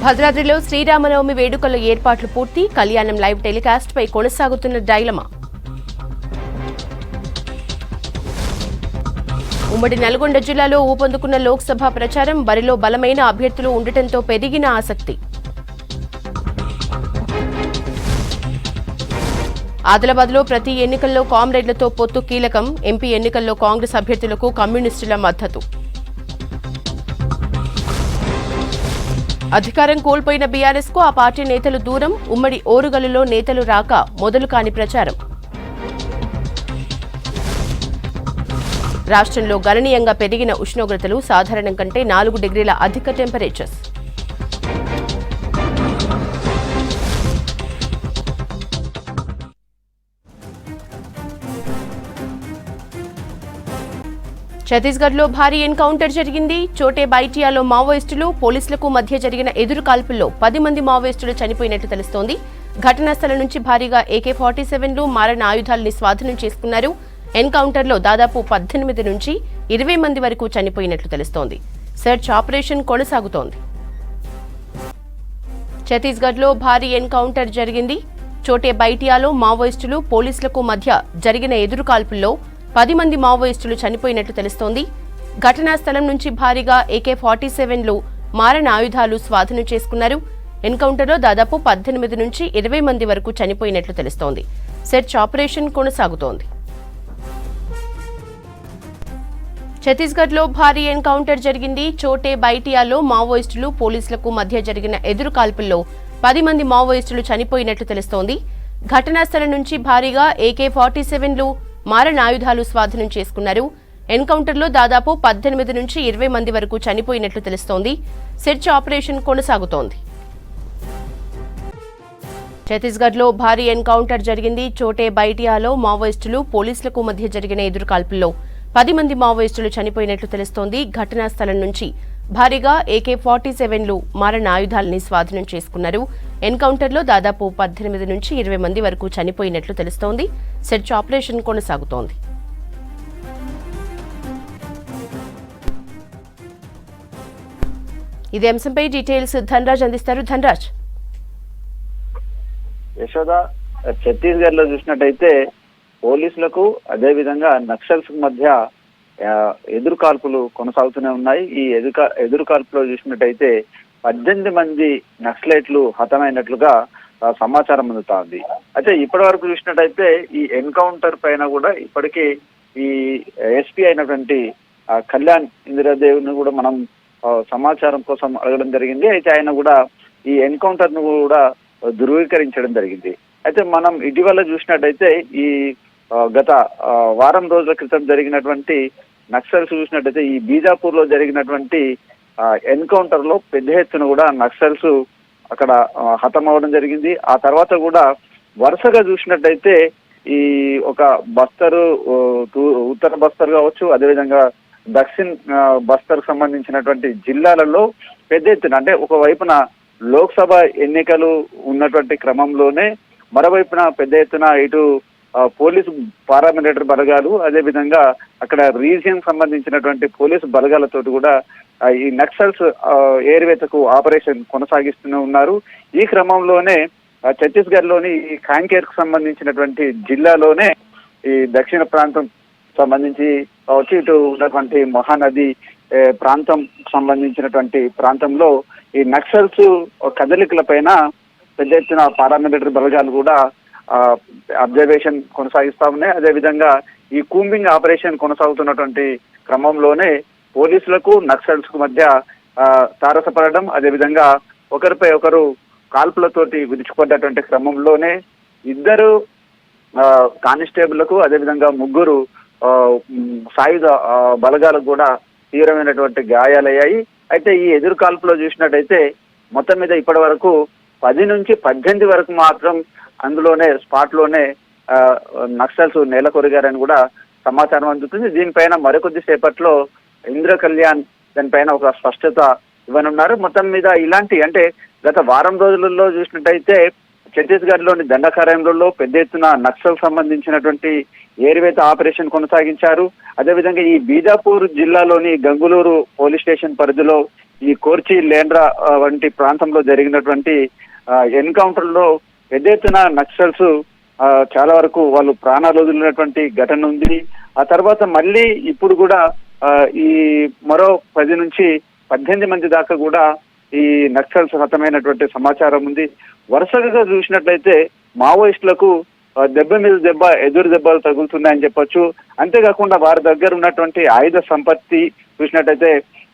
భద్రాద్రిలో శ్రీరామనవమి వేడుకల ఏర్పాట్లు పూర్తి. కళ్యాణం లైవ్ టెలికాస్ట్ పై కొనసాగుతున్న డైలమా. ఉమ్మడి నల్గొండ జిల్లాలో ఊపందుకున్న లోక్సభ ప్రచారం. బరిలో బలమైన అభ్యర్థులు ఉండటంతో పెరిగిన ఆసక్తి. ఆదిలాబాద్లో ప్రతి ఎన్నికల్లో కామ్రేడ్లతో పొత్తు కీలకం. ఎంపీ ఎన్నికల్లో కాంగ్రెస్ అభ్యర్థులకు కమ్యూనిస్టుల మద్దతు. అధికారం కోల్పోయిన బీఆర్ఎస్ కు ఆ పార్టీ నేతలు దూరం. ఉమ్మడి ఓరుగల్లులో నేతలు రాక మొదలు కాని ప్రచారం. రాష్ట్రంలో గణనీయంగా పెరిగిన ఉష్ణోగ్రతలు. సాధారణం కంటే 4 డిగ్రీల అధిక టెంపరేచర్స్. ఛత్తీస్గఢ్లో భారీ ఎన్కౌంటర్ జరిగింది. చోటే బైటియాలో మావోయిస్టులు పోలీసులకు మధ్య జరిగిన ఎదురుకాల్పుల్లో 10 మంది మావోయిస్టులు చనిపోయినట్లు తెలుస్తోంది. ఘటనా స్థలం నుంచి భారీగా AK-47లు మారణ ఆయుధాలని స్వాధీనం చేసుకున్నారు. ఎన్కౌంటర్లో దాదాపు 18 నుంచి 20 మంది వరకు చనిపోయినట్లు తెలుస్తోంది. సెర్చ్ ఆపరేషన్ కొనసాగుతోంది. ఛత్తీస్గఢ్లో భారీ ఎన్కౌంటర్ జరిగింది. చోటే బైటియాలో మావోయిస్టులు పోలీసులకు మధ్య జరిగిన ఎదురుకాల్పుల్లో 10 మంది మావోయిస్టులు చనిపోయినట్లు తెలుస్తోంది. ఘటనా స్థలం నుంచి భారీగా AK-47లు మారణ ఆయుధాలు స్వాధీనం చేసుకున్నారు. ఎన్కౌంటర్లో దాదాపు 18 నుంచి 20 మంది వరకు చనిపోయినట్లు తెలుస్తోంది. సెర్చ్ ఆపరేషన్ కొనసాగుతోంది. ఛత్తీస్గఢ్లో భారీ ఎన్కౌంటర్ జరిగింది. చోటే బైటియాలో మావోయిస్టులు పోలీసులకు మధ్య జరిగిన ఎదురుకాల్పుల్లో 10 మంది మావోయిస్టులు చనిపోయినట్లు తెలుస్తోంది. ఘటనా స్థలం నుంచి భారీగా AK-47లు మారణ ఆయుధాలు స్వాధీనం చేసుకున్నారు. ఎన్కౌంటర్లో దాదాపు 18 నుంచి 20 మంది వరకు చనిపోయినట్లు తెలుస్తోంది. సెర్చ్ ఆపరేషన్ కొనసాగుతోంది. ఛత్తీస్గఢ్లో భారీ ఎన్కౌంటర్ జరిగింది. చోటే బైటియాలో మావోయిస్టులు పోలీసులకు మధ్య జరిగిన ఎదురుకాల్పుల్లో 10 మంది మావోయిస్టులు చనిపోయినట్లు తెలుస్తోంది. ఘటనా స్థలం నుంచి భారీగా AK-47లు మారణ ఆయుధాలని స్వాధీనం చేసుకున్నారు. ఎన్కౌంటర్లో దాదాపు 18 నుంచి 20 మంది వరకు చనిపోయినట్లు తెలుస్తోంది. సెర్చ్ ఆపరేషన్ కొనసాగుతోంది. ఇదే అంశంపై డీటెయిల్స్ ధనరాజ్ అందిస్తారు. ధనరాజ్. యశోద, ఛత్తీస్గఢ్ లో చూసినట్టయితే పోలీసులకు అదేవిధంగా నక్సల్స్ మధ్య ఎదురుకాల్పులు కొనసాగుతూనే ఉన్నాయి. ఈ ఎదురుకాల్పులో చూసినట్టయితే 18 మంది నక్సలైట్లు హతమైనట్లుగా సమాచారం అందుతా ఉంది. అయితే ఇప్పటి వరకు చూసినట్టయితే ఈ ఎన్కౌంటర్ పైన కూడా ఇప్పటికీ ఈ ఎస్పీ అయినటువంటి కళ్యాణ్ ఇందిరాదేవ్ని కూడా మనం సమాచారం కోసం అడగడం జరిగింది. అయితే ఆయన కూడా ఈ ఎన్కౌంటర్ ను కూడా ధృవీకరించడం జరిగింది. అయితే మనం ఇటీవల చూసినట్టయితే ఈ గత వారం రోజుల క్రితం జరిగినటువంటి నక్సల్స్ చూసినట్టయితే ఈ బీజాపూర్ లో జరిగినటువంటి ఎన్కౌంటర్ లో పెద్ద ఎత్తున కూడా నక్సల్స్ అక్కడ హతమవడం జరిగింది. ఆ తర్వాత కూడా వరుసగా చూసినట్టయితే ఈ ఒక బస్తరు, ఉత్తర బస్తర్ కావచ్చు, అదేవిధంగా దక్షిణ్ బస్తర్ సంబంధించినటువంటి జిల్లాలలో పెద్ద ఎత్తున, అంటే ఒకవైపున లోక్సభ ఎన్నికలు ఉన్నటువంటి క్రమంలోనే మరోవైపున పెద్ద ఎత్తున ఇటు పోలీసు పారామిలిటరీ బలగాలు, అదేవిధంగా అక్కడ రీజియన్ సంబంధించినటువంటి పోలీసు బలగాలతోటి కూడా ఈ నక్సల్స్ ఏరివేతకు ఆపరేషన్ కొనసాగిస్తూనే ఉన్నారు. ఈ క్రమంలోనే ఛత్తీస్గఢ్ లోని ఈ కాంకేర్ కు సంబంధించినటువంటి జిల్లాలోనే ఈ దక్షిణ ప్రాంతం సంబంధించి వచ్చి ఇటు ఉన్నటువంటి మహానది ప్రాంతం సంబంధించినటువంటి ప్రాంతంలో ఈ నక్సల్స్ కదలికల పైన పెద్ద ఎత్తున పారామిలిటరీ బలగాలు కూడా అబ్జర్వేషన్ కొనసాగిస్తా ఉన్నాయి. అదేవిధంగా ఈ కూంబింగ్ ఆపరేషన్ కొనసాగుతున్నటువంటి క్రమంలోనే పోలీసులకు నక్సల్స్ కు మధ్య తారసపడడం, అదేవిధంగా ఒకరిపై ఒకరు కాల్పులతోటి విరుచుకుపడ్డటువంటి క్రమంలోనే 2 కానిస్టేబుళ్లకు అదేవిధంగా 3 సాయుధ బలగాలకు కూడా తీవ్రమైనటువంటి గాయాలయ్యాయి. అయితే ఈ ఎదురు కాల్పులో చూసినట్టయితే మొత్తం మీద ఇప్పటి వరకు 10 నుంచి 18 వరకు మాత్రం అందులోనే స్పాట్ లోనే నక్సల్స్ నేలకొరిగారని కూడా సమాచారం అందుతుంది. దీనిపైన మరికొద్ది సేపట్లో ఇంద్ర కళ్యాణ్ దానిపైన ఒక స్పష్టత ఇవ్వనున్నారు. మొత్తం మీద ఇలాంటి, అంటే గత వారం రోజులలో చూసినట్టయితే ఛత్తీస్గఢ్ లోని దండకారణ్యంలో పెద్ద ఎత్తున నక్సల్ సంబంధించినటువంటి ఏరివేత ఆపరేషన్ కొనసాగించారు. అదేవిధంగా ఈ బీజాపూర్ జిల్లాలోని గంగులూరు పోలీస్ స్టేషన్ పరిధిలో ఈ కోర్చి లేండ్రా వంటి ప్రాంతంలో జరిగినటువంటి ఎన్కౌంటర్ లో పెద్ద ఎత్తున నక్సల్స్ చాలా వరకు వాళ్ళు ప్రాణాలు వదిలినటువంటి ఘటన ఉంది. ఆ తర్వాత మళ్ళీ ఇప్పుడు కూడా ఈ మరో 10 నుంచి 18 మంది దాకా కూడా ఈ నక్సల్స్ హతమైనటువంటి సమాచారం ఉంది. వరుసగా చూసినట్లయితే మావోయిస్టులకు దెబ్బ మీద దెబ్బ, ఎదురు దెబ్బలు తగులుతున్నాయని చెప్పొచ్చు. అంతేకాకుండా వారి దగ్గర ఉన్నటువంటి ఆయుధ సంపత్తి చూసినట్టయితే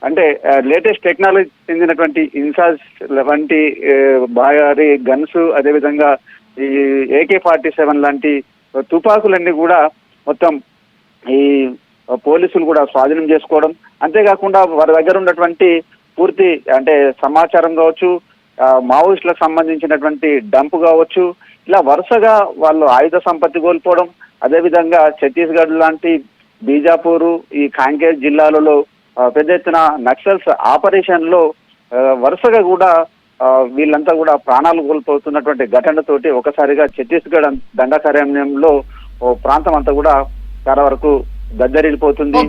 అంటే లేటెస్ట్ టెక్నాలజీ చెందినటువంటి ఇన్సాస్ వంటి భారీ గన్స్, అదేవిధంగా ఈ AK-47 లాంటి తుపాకులన్నీ కూడా మొత్తం ఈ పోలీసులు కూడా స్వాధీనం చేసుకోవడం, అంతేకాకుండా వారి దగ్గర ఉన్నటువంటి పూర్తి అంటే సమాచారం కావచ్చు, మావోయిస్టులకు సంబంధించినటువంటి డంప్ కావచ్చు, ఇలా వరుసగా వాళ్ళు ఆయుధ సంపత్తి కోల్పోవడం, అదేవిధంగా ఛత్తీస్గఢ్ లాంటి బీజాపూర్, ఈ కాంకేర్ జిల్లాలలో పెద్ద ఎత్తున నక్సల్స్ ఆపరేషన్ లో వరుసగా కూడా వీళ్ళంతా కూడా ప్రాణాలు కోల్పోతున్నటువంటి ఘటనతోటి ఒకసారిగా ఛత్తీస్గఢ్ దండకారణ్యంలో ప్రాంతం అంతా కూడా చాలా వరకు దద్దరిల్లిపోతుంది.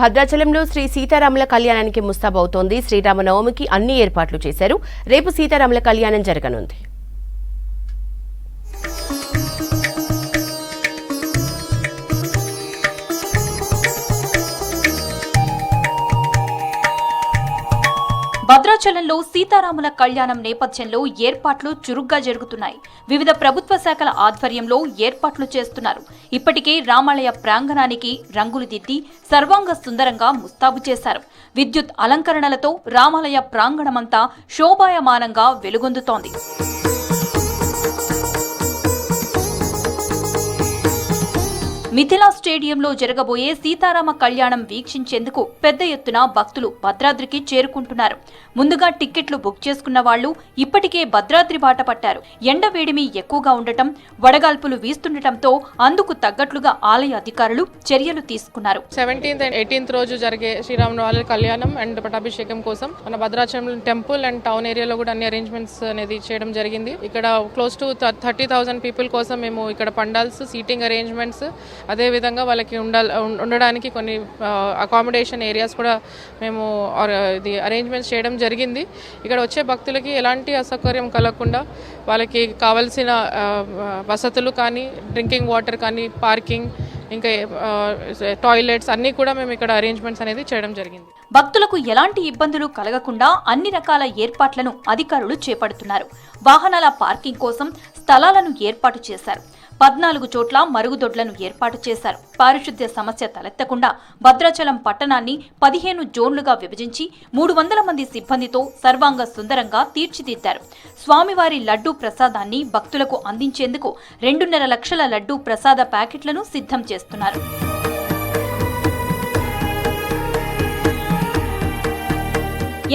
భద్రాచలంలో శ్రీ సీతారాముల కళ్యాణానికి ముస్తాబవుతోంది. శ్రీరామనవమికి అన్ని ఏర్పాట్లు చేశారు. రేపు సీతారాముల కళ్యాణం జరగనుంది. భద్రాచలంలో సీతారాముల కళ్యాణం నేపథ్యంలో ఏర్పాట్లు చురుగ్గా జరుగుతున్నాయి. వివిధ ప్రభుత్వ శాఖల ఆధ్వర్యంలో ఏర్పాట్లు చేస్తున్నారు. ఇప్పటికే రామాలయ ప్రాంగణానికి రంగులు దిద్ది సర్వాంగ సుందరంగా ముస్తాబు చేశారు. విద్యుత్ అలంకరణలతో రామాలయ ప్రాంగణమంతా శోభాయమానంగా వెలుగొందుతోంది. మిథిలా స్టేడియంలో జరగబోయే సీతారామ కళ్యాణం వీక్షించేందుకు పెద్ద ఎత్తున భక్తులు భద్రాద్రికి చేరుకుంటున్నారు. ముందుగా టిక్కెట్లు బుక్ చేసుకున్న వాళ్లు ఇప్పటికే భద్రాద్రి బాట పట్టారు. ఎండ వేడిమి ఎక్కువగా ఉండటం, వడగాల్పులు వీస్తుండటంతో అందుకు తగ్గట్లుగా ఆలయ అధికారులు చర్యలు తీసుకున్నారు. 17th and 18th రోజు జరిగే శ్రీరామనవమి కళ్యాణం అండ్ పటాభిషేకం కోసం మన భద్రాచలం టెంపుల్ అండ్ టౌన్ ఏరియాలో కూడా అన్ని అరేంజ్మెంట్స్ అనేది చేయడం జరిగింది. ఇక్కడ క్లోజ్ టు 30,000 పీపుల్ కోసం మేము ఇక్కడ పండాల్స్, సీటింగ్ అరేంజ్మెంట్స్, అదేవిధంగా వాళ్ళకి ఉండడానికి కొన్ని అకామిడేషన్ ఏరియాస్ కూడా మేము ఇది అరేంజ్మెంట్స్ చేయడం జరిగింది. ఇక్కడ వచ్చే భక్తులకి ఎలాంటి అసౌకర్యం కలగకుండా వాళ్ళకి కావాల్సిన వసతులు కానీ, డ్రింకింగ్ వాటర్ కానీ, పార్కింగ్, ఇంకా టాయిలెట్స్ అన్నీ కూడా మేము ఇక్కడ అరేంజ్మెంట్స్ అనేది చేయడం జరిగింది. భక్తులకు ఎలాంటి ఇబ్బందులు కలగకుండా అన్ని రకాల ఏర్పాట్లను అధికారులు చేపడుతున్నారు. వాహనాల పార్కింగ్ కోసం స్థలాలను ఏర్పాటు చేశారు. 14 చోట్ల మరుగుదొడ్లను ఏర్పాటు చేశారు. పారిశుద్ధ్య సమస్య తలెత్తకుండా భద్రాచలం పట్టణాన్ని 15 జోన్లుగా విభజించి 300 మంది సిబ్బందితో సర్వాంగ సుందరంగా తీర్చిదిద్దారు. స్వామివారి లడ్డూ ప్రసాదాన్ని భక్తులకు అందించేందుకు 2.5 లక్షల లడ్డూ ప్రసాద ప్యాకెట్లను సిద్ధం చేస్తున్నారు.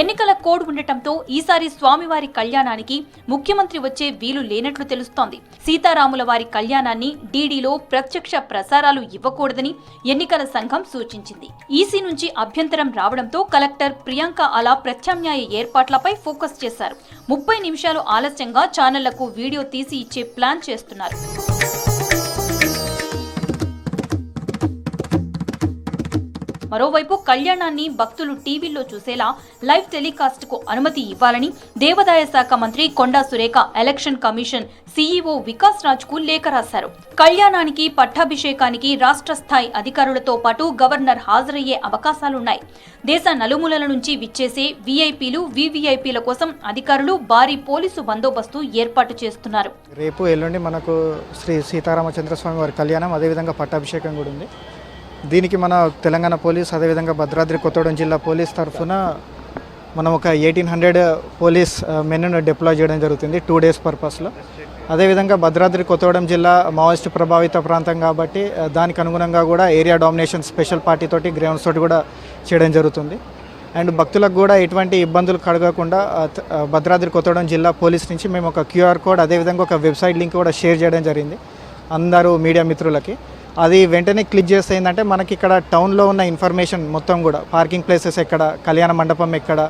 ఎన్నికల కోడ్ ఉండటంతో ఈసారి స్వామివారి కళ్యాణానికి ముఖ్యమంత్రి వచ్చే వీలు లేనట్లు తెలుస్తోంది. సీతారాముల వారి కళ్యాణాన్ని డీడీలో ప్రత్యక్ష ప్రసారాలు ఇవ్వకూడదని ఎన్నికల సంఘం సూచించింది. ఈసీ నుంచి అభ్యంతరం రావడంతో కలెక్టర్ ప్రియాంక అలా ప్రత్యామ్నాయ ఏర్పాట్లపై ఫోకస్ చేశారు. 30 నిమిషాలు ఆలస్యంగా ఛానళ్లకు వీడియో తీసి ఇచ్చే ప్లాన్ చేస్తున్నారు. మరోవైపు కళ్యాణాన్ని భక్తులు టీవీల్లో చూసేలా లైవ్ టెలికాస్ట్ కు అనుమతి ఇవ్వాలని దేవాదాయ శాఖ మంత్రి Konda Surekha election commission CEO Vikas Raj కు లేఖ రాశారు. కళ్యాణానికి, పట్టాభిషేకానికి రాష్ట్ర స్థాయి అధికారులతో పాటు గవర్నర్ హాజరయ్యే అవకాశాలున్నాయి. దేశ నలుమూలల నుంచి విచ్చేసే వీఐపీలు, వీవీఐపీల కోసం అధికారులు భారీ పోలీసు బందోబస్తు ఏర్పాటు చేస్తున్నారు. రేపు ఎల్లుండి మనకు శ్రీ సీతారామచంద్రస్వామి వారి కళ్యాణం, అదేవిధంగా పట్టాభిషేకం కూడా ఉంది. దీనికి మన తెలంగాణ పోలీస్, అదేవిధంగా భద్రాద్రి కొత్తగూడెం జిల్లా పోలీస్ తరఫున మనం ఒక 1800 పోలీస్ మెన్ను డిప్లాయ్ చేయడం జరుగుతుంది 2 days పర్పస్లో. అదేవిధంగా భద్రాద్రి కొత్తగూడెం జిల్లా మావోయిస్ట్ ప్రభావిత ప్రాంతం కాబట్టి దానికి అనుగుణంగా కూడా ఏరియా డామినేషన్ స్పెషల్ పార్టీ తోటి, గ్రౌండ్స్ తోటి కూడా చేయడం జరుగుతుంది. అండ్ భక్తులకు కూడా ఎటువంటి ఇబ్బందులు కలగకుండా భద్రాద్రి కొత్తగూడెం జిల్లా పోలీస్ నుంచి మేము ఒక QR కోడ్, అదేవిధంగా ఒక వెబ్సైట్ లింక్ కూడా షేర్ చేయడం జరిగింది అందరూ మీడియా మిత్రులకి. అది వెంటనే క్లిక్ చేస్తే ఏంటంటే మనకి ఇక్కడ టౌన్లో ఉన్న ఇన్ఫర్మేషన్ మొత్తం కూడా, పార్కింగ్ ప్లేసెస్ ఎక్కడ, కళ్యాణ మండపం ఎక్కడ,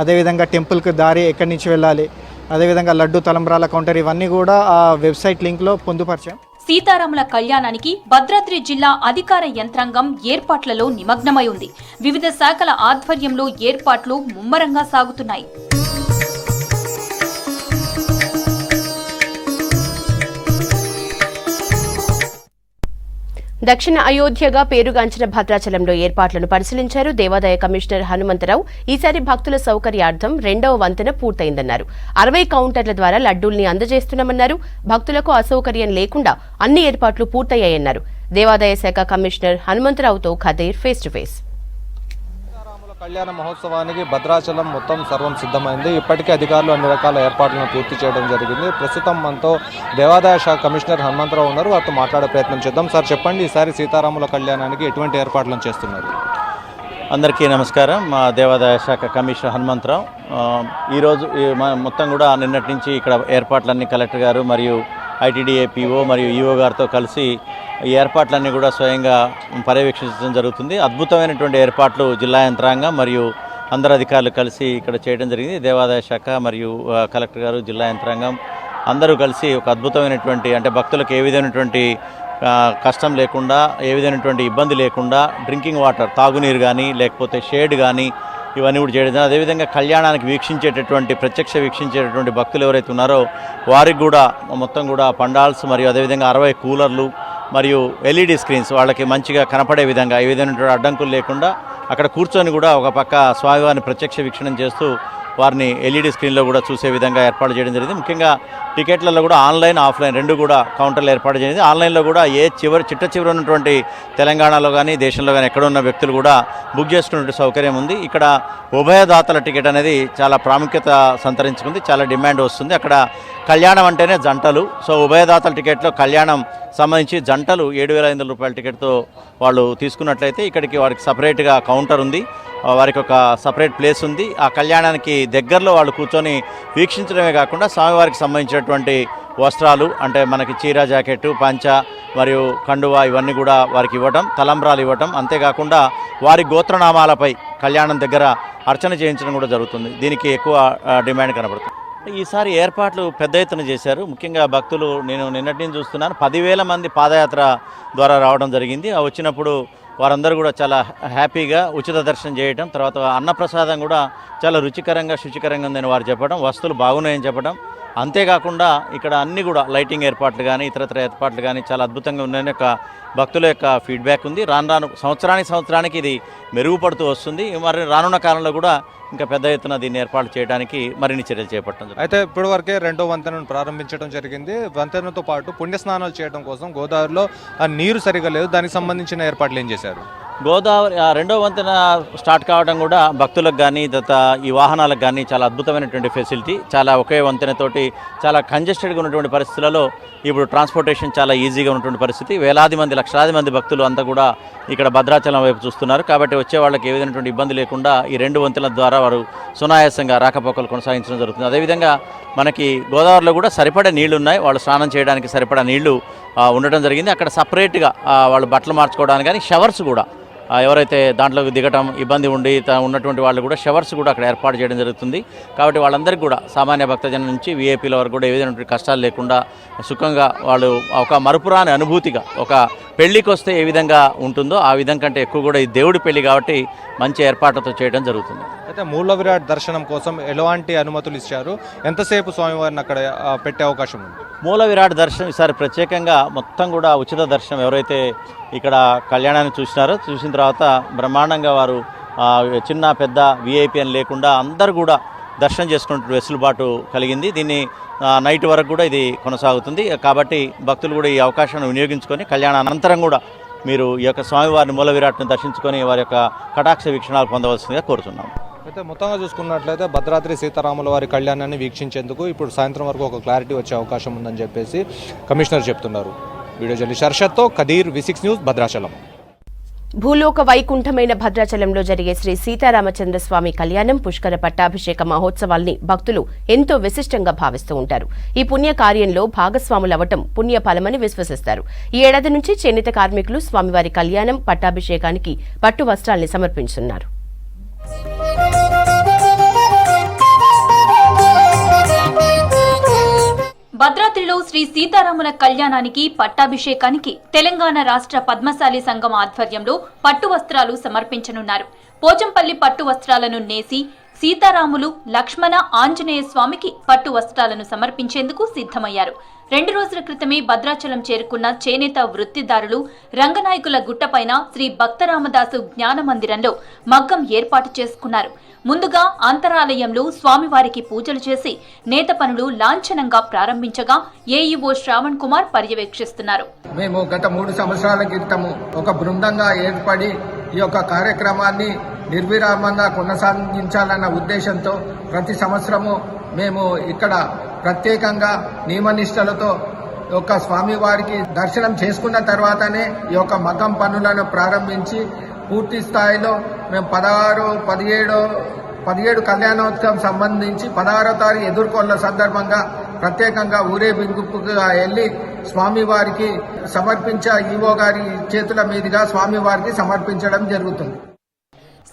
అదేవిధంగా టెంపుల్కి దారి ఎక్కడి నుంచి వెళ్ళాలి, అదేవిధంగా లడ్డు తలంబ్రాల కౌంటర్, ఇవన్నీ కూడా ఆ వెబ్సైట్ లింక్లో పొందుపరిచాం. సీతారాముల కళ్యాణానికి భద్రాద్రి జిల్లా అధికార యంత్రాంగం ఏర్పాట్లలో నిమగ్నమై ఉంది. వివిధ శాఖల ఆధ్వర్యంలో ఏర్పాట్లు ముమ్మరంగా సాగుతున్నాయి. దక్షిణ అయోధ్యగా పేరుగాంచిన భద్రాచలంలో ఏర్పాట్లను పరిశీలించారు దేవాదాయ కమిషనర్ హనుమంతరావు. ఈసారి భక్తుల సౌకర్యార్థం 2వ వంతెన పూర్తయిందన్నారు. 60 కౌంటర్ల ద్వారా లడ్డూల్ని అందజేస్తున్నామన్నారు. భక్తులకు అసౌకర్యం లేకుండా అన్ని ఏర్పాట్లు పూర్తయ్యాయన్నారు. దేవాదాయ శాఖ కమిషనర్ హనుమంతరావుతో ఖదీర్ ఫేస్ టు ఫేస్. కళ్యాణ మహోత్సవానికి భద్రాచలం మొత్తం సర్వం సిద్ధమైంది. ఇప్పటికే అధికారులు అన్ని రకాల ఏర్పాట్లను పూర్తి చేయడం జరిగింది. ప్రస్తుతం మనతో దేవాదాయ శాఖ కమిషనర్ హనుమంతరావు ఉన్నారు. వారితో మాట్లాడే ప్రయత్నం చేద్దాం. సార్ చెప్పండి, ఈసారి సీతారాముల కళ్యాణానికి ఎటువంటి ఏర్పాట్లను చేస్తున్నారు? అందరికీ నమస్కారం. మా దేవాదాయ శాఖ కమిషనర్ హనుమంతరావు. ఈరోజు మొత్తం కూడా నిన్నటి నుంచి ఇక్కడ ఏర్పాట్లన్నీ కలెక్టర్ గారు మరియు ఐటీడీఏ పీఓ మరియు ఈఓ గారితో కలిసి ఈ ఏర్పాట్లన్నీ కూడా స్వయంగా పర్యవేక్షించడం జరుగుతుంది. అద్భుతమైనటువంటి ఏర్పాట్లు జిల్లా యంత్రాంగం మరియు అందరు అధికారులు కలిసి ఇక్కడ చేయడం జరిగింది. దేవాదాయ శాఖ మరియు కలెక్టర్ గారు, జిల్లా యంత్రాంగం అందరూ కలిసి ఒక అద్భుతమైనటువంటి, అంటే భక్తులకు ఏ విధమైనటువంటి కష్టం లేకుండా, ఏ విధమైనటువంటి ఇబ్బంది లేకుండా డ్రింకింగ్ వాటర్, తాగునీరు కానీ లేకపోతే షేడ్ కానీ ఇవన్నీ కూడా చేయడం. అదేవిధంగా కళ్యాణానికి ప్రత్యక్ష వీక్షించేటటువంటి భక్తులు ఎవరైతే ఉన్నారో వారికి కూడా మొత్తం కూడా పండాల్స్ మరియు అదేవిధంగా 60 కూలర్లు మరియు ఎల్ఈడి స్క్రీన్స్ వాళ్ళకి మంచిగా కనపడే విధంగా, ఏ విధమైనటువంటి అడ్డంకులు లేకుండా అక్కడ కూర్చొని కూడా ఒక పక్క స్వామివారిని ప్రత్యక్ష వీక్షణం చేస్తూ వారిని ఎల్ఈడి స్క్రీన్లో కూడా చూసే విధంగా ఏర్పాటు చేయడం జరిగింది. ముఖ్యంగా టికెట్లలో కూడా ఆన్లైన్, ఆఫ్లైన్ రెండు కూడా కౌంటర్లు ఏర్పాటు చేసింది. ఆన్లైన్లో కూడా చిట్ట చివరి ఉన్నటువంటి తెలంగాణలో కానీ దేశంలో కానీ ఎక్కడ ఉన్న వ్యక్తులు కూడా బుక్ చేసుకునే సౌకర్యం ఉంది. ఇక్కడ ఉభయదాతల టికెట్ అనేది చాలా ప్రాముఖ్యత సంతరించుకుంది, చాలా డిమాండ్ వస్తుంది. అక్కడ కళ్యాణం అంటేనే జంటలు. సో ఉభయదాతల టికెట్లో కళ్యాణం సంబంధించి జంటలు 7,500 రూపాయల టికెట్తో వాళ్ళు తీసుకున్నట్లయితే ఇక్కడికి వారికి సపరేట్గా కౌంటర్ ఉంది, వారికి ఒక సపరేట్ ప్లేస్ ఉంది. ఆ కళ్యాణానికి దగ్గరలో వాళ్ళు కూర్చొని వీక్షించడమే కాకుండా స్వామివారికి సంబంధించినటువంటి వస్త్రాలు, అంటే మనకి చీర, జాకెట్, పంచ మరియు కండువా ఇవన్నీ కూడా వారికి ఇవ్వటం, తలంబ్రాలు ఇవ్వటం, అంతేకాకుండా వారి గోత్రనామాలపై కళ్యాణం దగ్గర అర్చన చేయించడం కూడా జరుగుతుంది. దీనికి ఎక్కువ డిమాండ్ కనబడుతుంది. ఈసారి ఏర్పాట్లు పెద్ద ఎత్తున చేశారు. ముఖ్యంగా భక్తులు, నేను నిన్నటి నుంచి చూస్తున్నాను, 10,000 మంది పాదయాత్ర ద్వారా రావడం జరిగింది. వచ్చినప్పుడు వారందరూ కూడా చాలా హ్యాపీగా ఉచిత దర్శనం చేయటం, తర్వాత అన్నప్రసాదం కూడా చాలా రుచికరంగా, శుచికరంగా ఉందని వారు చెప్పడం, వస్తువులు బాగున్నాయని చెప్పడం, అంతేకాకుండా ఇక్కడ అన్ని కూడా లైటింగ్ ఏర్పాట్లు కానీ ఇతరత్ర ఏర్పాట్లు కానీ చాలా అద్భుతంగా ఉన్నాయని ఒక భక్తుల యొక్క ఫీడ్బ్యాక్ ఉంది. రాను సంవత్సరానికి ఇది మెరుగుపడుతూ వస్తుంది. మరి రానున్న కాలంలో కూడా ఇంకా పెద్ద ఎత్తున దీన్ని ఏర్పాటు చేయడానికి మరిన్ని చర్యలు చేపట్టడం. అయితే ఇప్పటివరకే 2వ వంతెనను ప్రారంభించడం జరిగింది. వంతెనతో పాటు పుణ్యస్నానాలు చేయడం కోసం గోదావరిలో నీరు సరిగా లేదు, దానికి సంబంధించిన ఏర్పాట్లు ఏం చేశారు? గోదావరి 2వ వంతెన స్టార్ట్ కావడం కూడా భక్తులకు కానీ ఈ వాహనాలకు కానీ చాలా అద్భుతమైనటువంటి ఫెసిలిటీ. చాలా ఒకే వంతెనతోటి చాలా కంజెస్టెడ్గా ఉన్నటువంటి పరిస్థితులలో ఇప్పుడు ట్రాన్స్పోర్టేషన్ చాలా ఈజీగా ఉన్నటువంటి పరిస్థితి. వేలాది మంది, లక్షలాది మంది భక్తులు అంతా కూడా ఇక్కడ భద్రాచలం వైపు చూస్తున్నారు. కాబట్టి వచ్చే వాళ్ళకి ఏ విధమైనటువంటి ఇబ్బంది లేకుండా ఈ 2 వంతెనల ద్వారా వారు సునాయాసంగా రాకపోకలు కొనసాగించడం జరుగుతుంది. అదేవిధంగా మనకి గోదావరిలో కూడా సరిపడే నీళ్లు ఉన్నాయి. వాళ్ళు స్నానం చేయడానికి సరిపడా నీళ్లు ఉండటం జరిగింది. అక్కడ సపరేట్గా వాళ్ళు బట్టలు మార్చుకోవడానికి కానీ షవర్స్ కూడా, ఎవరైతే దాంట్లోకి దిగటం ఇబ్బంది ఉన్నటువంటి వాళ్ళు కూడా షవర్స్ కూడా అక్కడ ఏర్పాటు చేయడం జరుగుతుంది. కాబట్టి వాళ్ళందరికీ కూడా సామాన్య భక్తజనం నుంచి వీఐపీల వరకు కూడా ఏ విధమైనటువంటి కష్టాలు లేకుండా సుఖంగా వాళ్ళు ఒక మరుపురాని అనుభూతిగా, ఒక పెళ్లికి వస్తే ఏ విధంగా ఉంటుందో ఆ విధంగా కంటే ఎక్కువ కూడా ఈ దేవుడి పెళ్లి కాబట్టి మంచి ఏర్పాట్లతో చేయడం జరుగుతుంది. అయితే మూల విరాట్ దర్శనం కోసం ఎలాంటి అనుమతులు ఇచ్చారు? ఎంతసేపు స్వామివారిని అక్కడ పెట్టే అవకాశం ఉంది? మూల విరాట్ దర్శనం ఈసారి ప్రత్యేకంగా మొత్తం కూడా ఉచిత దర్శనం. ఎవరైతే ఇక్కడ కళ్యాణాన్ని చూసిన తర్వాత బ్రహ్మాండంగా వారు చిన్న పెద్ద వీఐపీ అని లేకుండా అందరూ కూడా దర్శనం చేసుకునే వెసులుబాటు కలిగింది. దీన్ని నైట్ వరకు కూడా ఇది కొనసాగుతుంది. కాబట్టి భక్తులు కూడా ఈ అవకాశాన్ని వినియోగించుకొని కళ్యాణ అనంతరం కూడా మీరు ఈ యొక్క స్వామివారిని మూల విరాట్ని దర్శించుకొని వారి యొక్క కటాక్ష వీక్షణాలు పొందవలసిందిగా కోరుతున్నాం. అయితే మొత్తంగా చూసుకున్నట్లయితే భద్రాద్రి సీతారాముల వారి కళ్యాణాన్ని వీక్షించేందుకు ఇప్పుడు సాయంత్రం వరకు ఒక క్లారిటీ వచ్చే అవకాశం ఉందని చెప్పేసి కమిషనర్ చెప్తున్నారు. వీడియో జర్నలిస్ట్ హర్షత్తో ఖదీర్, V6 న్యూస్, భద్రాచలం. భూలోక వైకుంఠమైన భద్రాచలంలో జరిగే శ్రీ సీతారామచంద్రస్వామి కళ్యాణం, పుష్కర పట్టాభిషేక మహోత్సవాల్ని భక్తులు ఎంతో విశిష్టంగా భావిస్తూ ఉంటారు. ఈ పుణ్య కార్యంలో భాగస్వాములవటం పుణ్యఫలమని విశ్వసిస్తారు. ఈ ఏడాది నుంచి చేనేత కార్మికులు స్వామివారి కళ్యాణం, పట్టాభిషేకానికి పట్టు వస్త్రాల్ని సమర్పించున్నారు. భద్రాద్రిలో శ్రీ సీతారాముల కళ్యాణానికి పట్టాభిషేకానికి తెలంగాణ రాష్ట్ర పద్మశాలి సంఘం ఆధ్వర్యంలో పట్టు వస్త్రాలు సమర్పించనున్నారు. పోచంపల్లి పట్టు వస్త్రాలను నేసి సీతారాములు, లక్ష్మణ, ఆంజనేయ స్వామికి పట్టు వస్త్రాలను సమర్పించేందుకు సిద్ధమయ్యారు. 2 రోజుల క్రితమే భద్రాచలం చేరుకున్న చేనేత వృత్తిదారులు రంగనాయకుల గుట్టపైన శ్రీ భక్తరామదాసు జ్ఞాన మందిరంలో మగ్గం ఏర్పాటు చేసుకున్నారు. ముందుగా అంతరాలయంలో స్వామివారికి పూజలు చేసి నేత పనులు లాంఛనంగా ప్రారంభించగా ఏఈఓ శ్రావణ్ కుమార్ పర్యవేక్షిస్తున్నారు. మేము గత 3 సంవత్సరాల క్రితము ఒక బృందంగా ఏర్పడి ఈ యొక్క కార్యక్రమాన్ని నిర్విరామంగా కొనసాగించాలన్న ఉద్దేశంతో ప్రతి సంవత్సరము మేము ఇక్కడ ప్రత్యేకంగా నియమనిష్టలతో యొక్క స్వామివారికి దర్శనం చేసుకున్న తర్వాతనే ఈ యొక్క మగ్గం పనులను ప్రారంభించి పూర్తి స్థాయిలో మేము 17 కళ్యాణోత్సవం సంబంధించి 16వ తారీఖు ఎదుర్కొన్న సందర్భంగా ప్రత్యేకంగా ఊరేగింపుగా వెళ్లి స్వామివారికి సమర్పించే ఈవో గారి చేతుల మీదుగా స్వామివారికి సమర్పించడం జరుగుతుంది.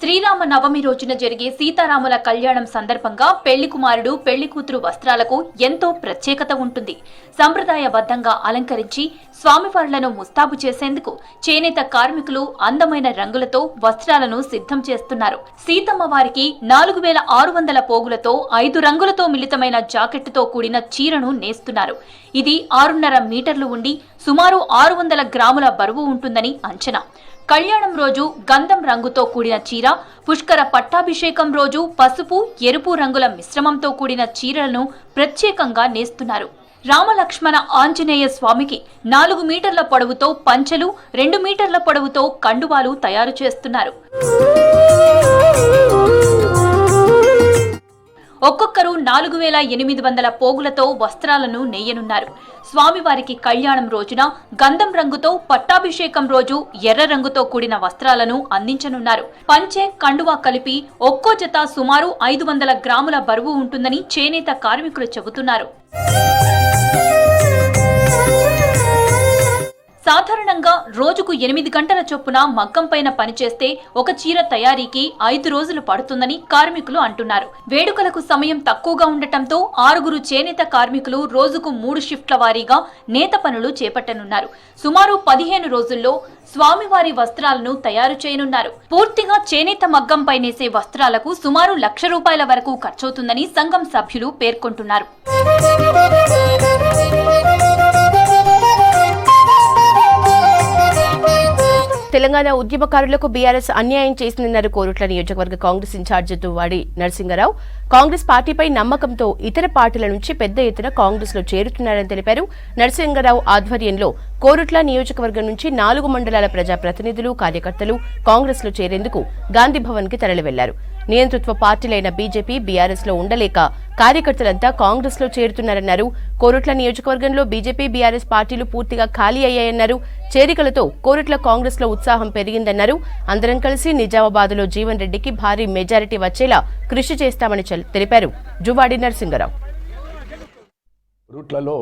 శ్రీరామ నవమి రోజున జరిగే సీతారాముల కళ్యాణం సందర్భంగా పెళ్లి కుమారుడు, పెళ్లి కూతురు వస్త్రాలకు ఎంతో ప్రత్యేకత ఉంటుంది. సంప్రదాయబద్ధంగా అలంకరించి స్వామివార్లను ముస్తాబు చేసేందుకు చేనేత కార్మికులు అందమైన రంగులతో వస్త్రాలను సిద్ధం చేస్తున్నారు. సీతమ్మ వారికి 4600 పోగులతో 5 రంగులతో మిళితమైన జాకెట్టుతో కూడిన చీరను నేస్తున్నారు. ఇది 6.5 మీటర్లు ఉండి సుమారు 600 గ్రాముల బరువు ఉంటుందని అంచనా. కళ్యాణం రోజు గంధం రంగుతో కూడిన చీర, పుష్కర పట్టాభిషేకం రోజు పసుపు, ఎరుపు రంగుల మిశ్రమంతో కూడిన చీరలను ప్రత్యేకంగా నేస్తున్నారు. రామలక్ష్మణ ఆంజనేయ స్వామికి 4 మీటర్ల పొడవుతో పంచెలు, 2 మీటర్ల పొడవుతో కండువాలు తయారు చేస్తున్నారు. ఒక్కొక్కరు 4800 పోగులతో వస్త్రాలను నేయనున్నారు. స్వామివారికి కళ్యాణం రోజున గంధం రంగుతో, పట్టాభిషేకం రోజు ఎర్ర రంగుతో కూడిన వస్త్రాలను అందించనున్నారు. పంచె, కండువా కలిపి ఒక్కో జత సుమారు 500 గ్రాముల బరువు ఉంటుందని చేనేత కార్మికులు చెబుతున్నారు. సాధారణంగా రోజుకు 8 గంటల చొప్పున మగ్గం పైన పనిచేస్తే ఒక చీర తయారీకి 5 రోజులు పడుతుందని కార్మికులు అంటున్నారు. వేడుకలకు సమయం తక్కువగా ఉండటంతో 6 చేనేత కార్మికులు రోజుకు 3 షిఫ్ట్ల వారీగా నేత పనులు చేపట్టనున్నారు. సుమారు 15 రోజుల్లో స్వామివారి వస్త్రాలను తయారు చేయనున్నారు. పూర్తిగా చేనేత మగ్గంపై నేసే వస్త్రాలకు సుమారు ₹1,00,000 వరకు ఖర్చవుతుందని సంఘం సభ్యులు పేర్కొంటున్నారు. తెలంగాణ ఉద్యమకారులకు బీఆర్ఎస్ అన్యాయం చేసిందన్నారు కోరుట్ల నియోజకవర్గ కాంగ్రెస్ ఇన్ఛార్జి దువ్వాడి నరసింగరావు. కాంగ్రెస్ పార్టీపై నమ్మకంతో ఇతర పార్టీల నుంచి పెద్ద ఎత్తున కాంగ్రెస్ లో చేరుతున్నారని తెలిపారు. నరసింగరావు ఆధ్వర్యంలో కోరుట్ల నియోజకవర్గం నుంచి 4 మండలాల ప్రజాప్రతినిధులు, కార్యకర్తలు కాంగ్రెస్ లో చేరేందుకు గాంధీ భవన్ కి తరలి వెళ్లారు. నియంతృత్వ పార్టీలైన బీజేపీ, బీఆర్ఎస్ లో ఉండలేక కార్యకర్తలంతా కాంగ్రెస్ లో చేరుతున్నారన్నారు. కోరుట్ల నియోజకవర్గంలో బీజేపీ, బీఆర్ఎస్ పార్టీలు పూర్తిగా ఖాళీ అయ్యాయన్నారు. చేరికలతో కోరుట్ల కాంగ్రెస్ లో ఉత్సాహం పెరిగిందన్నారు. అందరం కలిసి నిజామాబాద్లో జీవన్ రెడ్డికి భారీ మెజారిటీ వచ్చేలా కృషి చేస్తామని తెలిపారు. జువాడి నరసింగరావు. కోరుట్లలో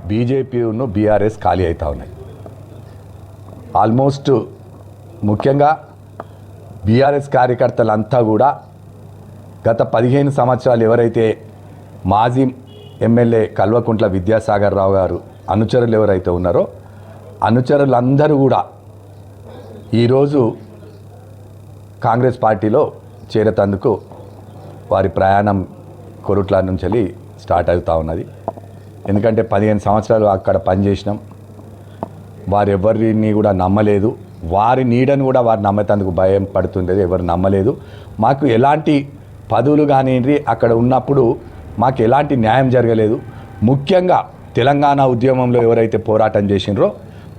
బీజేపీను బీఆర్ఎస్ ఖాళీ అవుతా ఉన్నాయి. ఆల్మోస్ట్ ముఖ్యంగా బీఆర్ఎస్ కార్యకర్తలంతా కూడా గత 15 సంవత్సరాలు ఎవరైతే మాజీ ఎమ్మెల్యే కల్వకుంట్ల విద్యాసాగర్ రావు గారు అనుచరులు ఎవరైతే ఉన్నారో అనుచరులందరూ కూడా ఈరోజు కాంగ్రెస్ పార్టీలో చేరేతందుకు వారి ప్రయాణం కోరుట్ల నుంచి వెళ్ళి స్టార్ట్ అవుతూ ఉన్నది. ఎందుకంటే 15 సంవత్సరాలు అక్కడ పనిచేసినాం. వారెవరిని కూడా నమ్మలేదు. వారి నీడను కూడా వారు నమ్మేందుకు భయం పడుతుండేది. ఎవరు నమ్మలేదు. మాకు ఎలాంటి పదవులు కానివ్వండి, అక్కడ ఉన్నప్పుడు మాకు ఎలాంటి న్యాయం జరగలేదు. ముఖ్యంగా తెలంగాణ ఉద్యమంలో ఎవరైతే పోరాటం చేసినారో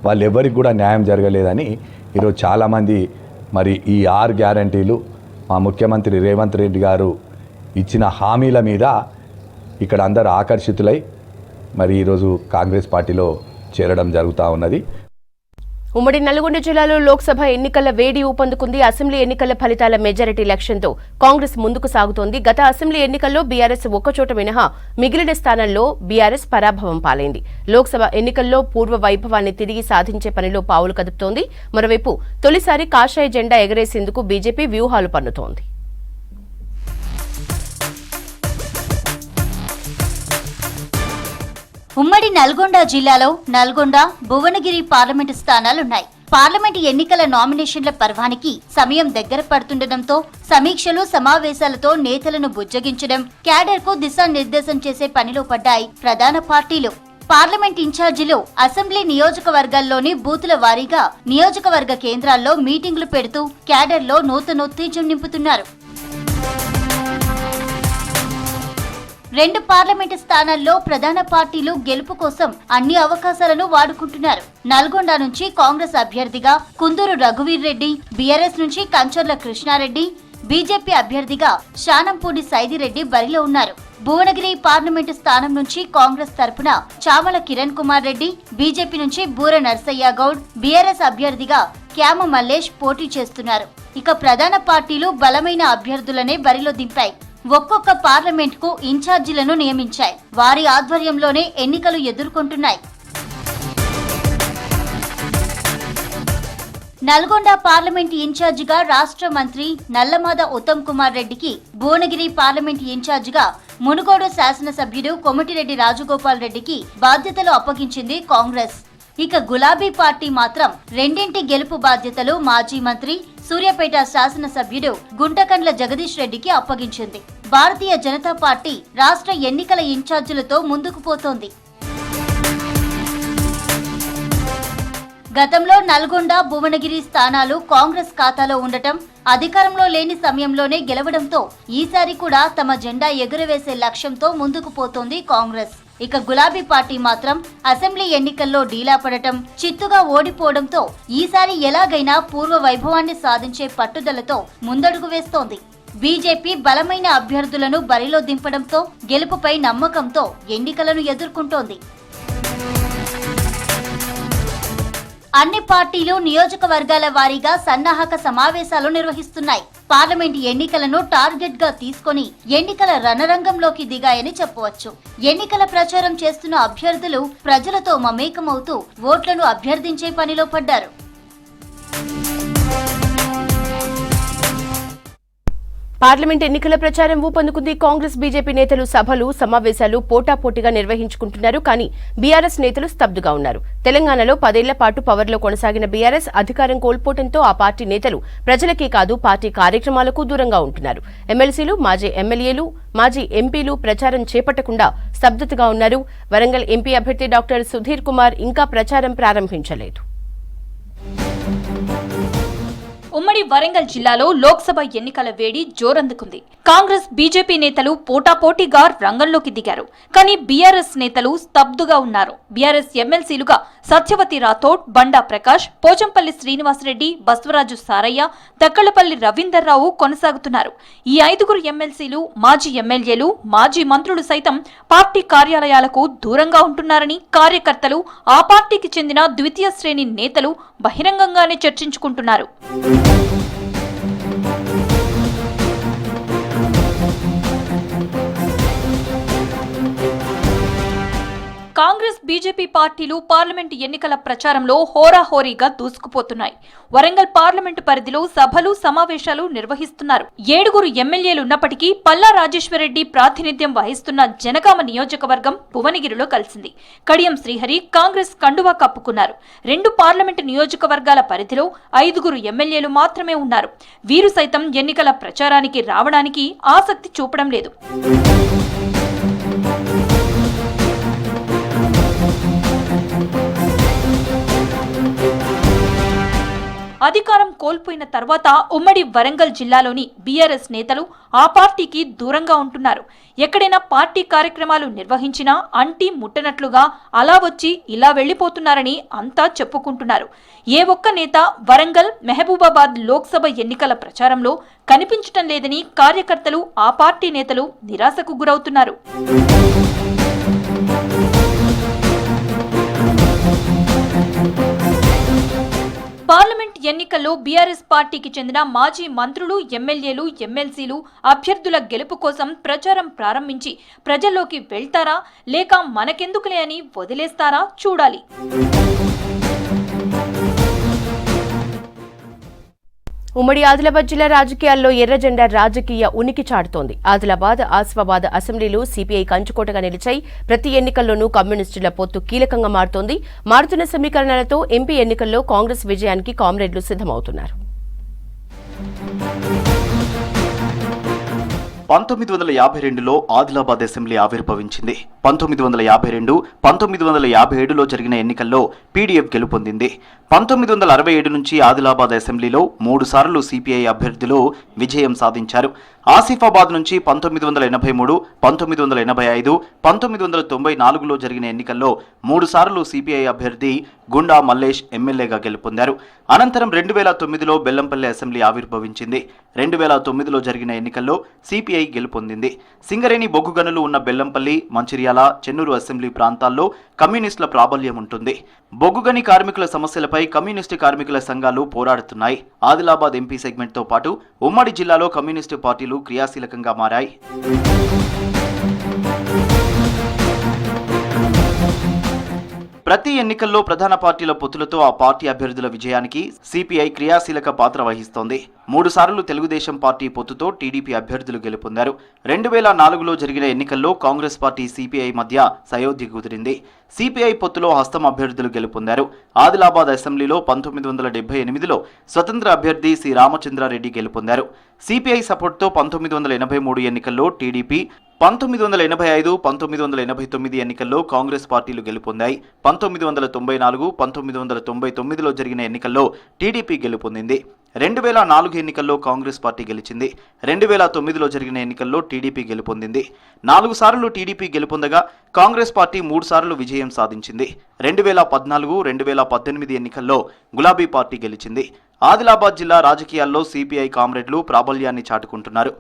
వాళ్ళు ఎవరికి కూడా న్యాయం జరగలేదని ఈరోజు చాలామంది మరి ఈ 6 గ్యారంటీలు మా ముఖ్యమంత్రి రేవంత్ రెడ్డి గారు ఇచ్చిన హామీల మీద ఇక్కడ అందరూ ఆకర్షితులై మరి ఈరోజు కాంగ్రెస్ పార్టీలో చేరడం జరుగుతూ ఉన్నది. ఉమ్మడి నల్గొండ జిల్లాలో లోక్సభ ఎన్నికల వేడి ఊపందుకుంది. అసెంబ్లీ ఎన్నికల ఫలితాల మెజారిటీ లక్ష్యంతో కాంగ్రెస్ ముందుకు సాగుతోంది. గత అసెంబ్లీ ఎన్నికల్లో బీఆర్ఎస్ ఒక్కచోట మినహా మిగిలిన స్థానాల్లో బీఆర్ఎస్ పరాభవం పాలైంది. లోక్సభ ఎన్నికల్లో పూర్వ వైభవాన్ని తిరిగి సాధించే పనిలో పావులు కదుపుతోంది. మరోవైపు తొలిసారి కాషాయ జెండా ఎగరేసేందుకు బీజేపీ వ్యూహాలు పన్నుతోంది. ఉమ్మడి నల్గొండ జిల్లాలో నల్గొండ, భువనగిరి పార్లమెంటు స్థానాలున్నాయి. పార్లమెంటు ఎన్నికల నామినేషన్ల పర్వానికి సమయం దగ్గర పడుతుండటంతో సమీక్షలు, సమావేశాలతో నేతలను బుజ్జగించడం, క్యాడర్కు దిశానిర్దేశం చేసే పనిలో పడ్డాయి ప్రధాన పార్టీలు. పార్లమెంట్ ఇన్ఛార్జీలు అసెంబ్లీ నియోజకవర్గాల్లోని బూతుల వారీగా నియోజకవర్గ కేంద్రాల్లో మీటింగులు పెడుతూ క్యాడర్లో నూతనోత్తేజం నింపుతున్నారు. 2 పార్లమెంటు స్థానాల్లో ప్రధాన పార్టీలు గెలుపు కోసం అన్ని అవకాశాలను వాడుకుంటున్నారు. నల్గొండ నుంచి కాంగ్రెస్ అభ్యర్థిగా కుందూరు రఘువీర్ రెడ్డి, బీఆర్ఎస్ నుంచి కంచర్ల కృష్ణారెడ్డి, బీజేపీ అభ్యర్థిగా శానంపూడి సైదిరెడ్డి బరిలో ఉన్నారు. భువనగిరి పార్లమెంటు స్థానం నుంచి కాంగ్రెస్ తరపున చామల కిరణ్ కుమార్ రెడ్డి, బీజేపీ నుంచి బూర నర్సయ్య గౌడ్, బీఆర్ఎస్ అభ్యర్థిగా క్యామ మల్లేష్ పోటీ చేస్తున్నారు. ఇక ప్రధాన పార్టీలు బలమైన అభ్యర్థులనే బరిలో దింపాయి. ఒక్కొక్క పార్లమెంట్ కు ఇన్ఛార్జీలను నియమించాయి. వారి ఆధ్వర్యంలోనే ఎన్నికలు ఎదుర్కొంటున్నాయి. నల్గొండ పార్లమెంట్ ఇన్ఛార్జిగా రాష్ట్ర మంత్రి నల్లమాద ఉత్తమ్ కుమార్ రెడ్డికి, భువనగిరి పార్లమెంట్ ఇన్ఛార్జిగా మునుగోడు శాసనసభ్యుడు కొమటిరెడ్డి రాజగోపాల్ రెడ్డికి బాధ్యతలు అప్పగించింది కాంగ్రెస్. ఇక గులాబీ పార్టీ మాత్రం రెండింటి గెలుపు బాధ్యతలు మాజీ మంత్రి, సూర్యాపేట శాసనసభ్యుడు గుంటకండ్ల జగదీష్ రెడ్డికి అప్పగించింది. భారతీయ జనతా పార్టీ రాష్ట్ర ఎన్నికల ఇన్ఛార్జీలతో ముందుకు పోతోంది. గతంలో నల్గొండ, భువనగిరి స్థానాలు కాంగ్రెస్ ఖాతాలో ఉండటం, అధికారంలో లేని సమయంలోనే గెలవడంతో ఈసారి కూడా తమ జెండా ఎగురవేసే లక్ష్యంతో ముందుకు పోతోంది కాంగ్రెస్. ఇక గులాబీ పార్టీ మాత్రం అసెంబ్లీ ఎన్నికల్లో డీలా పడటం, చిత్తుగా ఓడిపోవడంతో ఈసారి ఎలాగైనా పూర్వ వైభవాన్ని సాధించే పట్టుదలతో ముందడుగు వేస్తోంది. బీజేపీ బలమైన అభ్యర్థులను బరిలో దింపడంతో గెలుపుపై నమ్మకంతో ఎన్నికలను ఎదుర్కొంటోంది. అన్ని పార్టీలు నియోజకవర్గాల వారీగా సన్నాహక సమావేశాలు నిర్వహిస్తున్నాయి. పార్లమెంట్ ఎన్నికలను టార్గెట్ గా తీసుకొని ఎన్నికల రణరంగంలోకి దిగాయని చెప్పవచ్చు. ఎన్నికల ప్రచారం చేస్తున్న అభ్యర్థులు ప్రజలతో మమేకమవుతూ ఓట్లను అభ్యర్థించే పనిలో పడ్డారు. పార్లమెంట్ ఎన్నికల ప్రచారం ఊపందుకుంది. కాంగ్రెస్, బీజేపీ నేతలు సభలు, సమావేశాలు పోటాపోటీగా నిర్వహించుకుంటున్నారు. కానీ బీఆర్ఎస్ నేతలు స్తబ్దుగా ఉన్నారు. తెలంగాణలో 10 ఏళ్ల పాటు పవర్లో కొనసాగిన బీఆర్ఎస్ అధికారం కోల్పోవడంతో ఆ పార్టీ నేతలు ప్రజలకే కాదు పార్టీ కార్యక్రమాలకు దూరంగా ఉంటున్నారు. ఎమ్మెల్సీలు, మాజీ ఎమ్మెల్యేలు, మాజీ ఎంపీలు ప్రచారం చేపట్టకుండా స్తబ్దతగా ఉన్నారు. వరంగల్ ఎంపీ అభ్యర్థి డాక్టర్ సుధీర్ కుమార్ ఇంకా ప్రచారం ప్రారంభించలేదు. ఉమ్మడి వరంగల్ జిల్లాలో లోక్సభ ఎన్నికల వేడి జోరందుకుంది. కాంగ్రెస్, బీజేపీ నేతలు పోటాపోటీగా రంగంలోకి దిగారు. కానీ బీఆర్ఎస్ నేతలు స్తబ్దుగా ఉన్నారు. బీఆర్ఎస్ ఎమ్మెల్సీలుగా సత్యవతి రాథోడ్, బండా ప్రకాష్, పోచంపల్లి శ్రీనివాసరెడ్డి, బస్వరాజు సారయ్య, తక్కలపల్లి రవీందర్రావు కొనసాగుతున్నారు. ఈ 5గురు ఎమ్మెల్సీలు, మాజీ ఎమ్మెల్యేలు, మాజీ మంత్రులు సైతం పార్టీ కార్యాలయాలకు దూరంగా ఉంటున్నారని కార్యకర్తలు, ఆ పార్టీకి చెందిన ద్వితీయ శ్రేణి నేతలు బహిరంగంగానే చర్చించుకుంటున్నారు. కాంగ్రెస్, బీజేపీ పార్టీలు పార్లమెంటు ఎన్నికల ప్రచారంలో హోరాహోరీగా దూసుకుపోతున్నాయి. వరంగల్ పార్లమెంటు పరిధిలో సభలు, సమావేశాలు నిర్వహిస్తున్నారు. 7గురు ఎమ్మెల్యేలున్నప్పటికీ పల్లా రాజేశ్వరరెడ్డి ప్రాతినిధ్యం వహిస్తున్న జనగామ నియోజకవర్గం భువనగిరిలో కలిసింది. కడియం శ్రీహరి కాంగ్రెస్ కండువా కప్పుకున్నారు. 2 పార్లమెంటు నియోజకవర్గాల పరిధిలో 5గురు ఎమ్మెల్యేలు మాత్రమే ఉన్నారు. వీరు సైతం ఎన్నికల ప్రచారానికి రావడానికి ఆసక్తి చూపడం లేదు. అధికారం కోల్పోయిన తర్వాత ఉమ్మడి వరంగల్ జిల్లాలోని బీఆర్ఎస్ నేతలు ఆ పార్టీకి దూరంగా ఉంటున్నారు. ఎక్కడైనా పార్టీ కార్యక్రమాలు నిర్వహించినా అంటి ముట్టనట్లుగా అలా వచ్చి ఇలా వెళ్లిపోతున్నారని అంతా చెప్పుకుంటున్నారు. ఏ ఒక్క నేత వరంగల్, మహబూబాబాద్ లోక్సభ ఎన్నికల ప్రచారంలో కనిపించటం లేదని కార్యకర్తలు, ఆ పార్టీ నేతలు నిరాశకు గురవుతున్నారు. పార్లమెంట్ ఎన్నికల్లో బీఆర్ఎస్ పార్టీకి చెందిన మాజీ మంత్రులు, ఎమ్మెల్యేలు, ఎమ్మెల్సీలు అభ్యర్థుల గెలుపు కోసం ప్రచారం ప్రారంభించి ప్రజల్లోకి వెళ్తారా లేక మనకెందుకులే అని వదిలేస్తారా చూడాలి. ఉమ్మడి ఆదిలాబాద్ జిల్లా రాజకీయాల్లో ఎర్రజెండా రాజకీయ ఉనికి చాటుతోంది. ఆదిలాబాద్, ఆసిఫాబాద్ అసెంబ్లీలు సిపిఐ కంచుకోటగా నిలిచాయి. ప్రతి ఎన్నికల్లోనూ కమ్యూనిస్టుల పొత్తు కీలకంగా మారుతోంది. మారుతున్న సమీకరణాలతో ఎంపీ ఎన్నికల్లో కాంగ్రెస్ విజయానికి కామ్రేడ్లు సిద్ధమవుతున్నారు. 1952లో ఆదిలాబాద్ అసెంబ్లీ ఆవిర్భవించింది. 1952, 1957లో జరిగిన ఎన్నికల్లో పీడీఎఫ్ గెలుపొందింది. 1967 నుంచి ఆదిలాబాద్ అసెంబ్లీలో 3 సార్లు సిపిఐ అభ్యర్థులు విజయం సాధించారు. ఆసిఫాబాద్ నుంచి 1983, 1985, 1994లో జరిగిన ఎన్నికల్లో 3 సార్లు సిపిఐ అభ్యర్థి గుండా మల్లేష్ ఎమ్మెల్యేగా గెలుపొందారు. అనంతరం 2009లో బెల్లంపల్లి అసెంబ్లీ ఆవిర్భవించింది. 2009లో జరిగిన ఎన్నికల్లో సిపిఐ గెలుపొందింది. సింగరేణి బొగ్గు గనులు ఉన్న బెల్లంపల్లి, మంచిర్యాల, చెన్నూరు అసెంబ్లీ ప్రాంతాల్లో కమ్యూనిస్టుల ప్రాబల్యం ఉంటుంది. బొగ్గుగని కార్మికుల సమస్యలపై కమ్యూనిస్టు కార్మికుల సంఘాలు పోరాడుతున్నాయి. ఆదిలాబాద్ ఎంపీ సెగ్మెంట్తో పాటు ఉమ్మడి జిల్లాలో కమ్యూనిస్టు పార్టీలు క్రియాశీలకంగా మారాయి. ప్రతి ఎన్నికల్లో ప్రధాన పార్టీల పొత్తులతో ఆ పార్టీ అభ్యర్థుల విజయానికి సిపిఐ క్రియాశీలక పాత్ర వహిస్తోంది. 3 సార్లు తెలుగుదేశం పార్టీ పొత్తుతో టీడీపీ అభ్యర్థులు గెలుపొందారు. 2004లో జరిగిన ఎన్నికల్లో కాంగ్రెస్ పార్టీ సిపిఐ మధ్య సయోధ్య కుదిరింది. సిపిఐ పొత్తులో హస్తం అభ్యర్థులు గెలుపొందారు. ఆదిలాబాద్ అసెంబ్లీలో 1978లో స్వతంత్ర అభ్యర్థి సి రామచంద్రారెడ్డి గెలుపొందారు. సిపిఐ సపోర్ట్తో 1983 ఎన్నికల్లో టీడీపీ, 1985, 1989 ఎన్నికల్లో కాంగ్రెస్ పార్టీలు గెలుపొందాయి. 1994, 1999లో జరిగిన ఎన్నికల్లో టీడీపీ గెలుపొందింది. 2004 ఎన్నికల్లో కాంగ్రెస్ పార్టీ గెలిచింది. 2009లో జరిగిన ఎన్నికల్లో టీడీపీ గెలుపొందింది. 4 సార్లు టీడీపీ గెలుపొందగా కాంగ్రెస్ పార్టీ 3 సార్లు విజయం సాధించింది. 2014, 2018 ఎన్నికల్లో గులాబీ పార్టీ గెలిచింది. ఆదిలాబాద్ జిల్లా రాజకీయాల్లో సిపిఐ కామ్రేడ్లు ప్రాబల్యాన్ని చాటుకుంటున్నారు.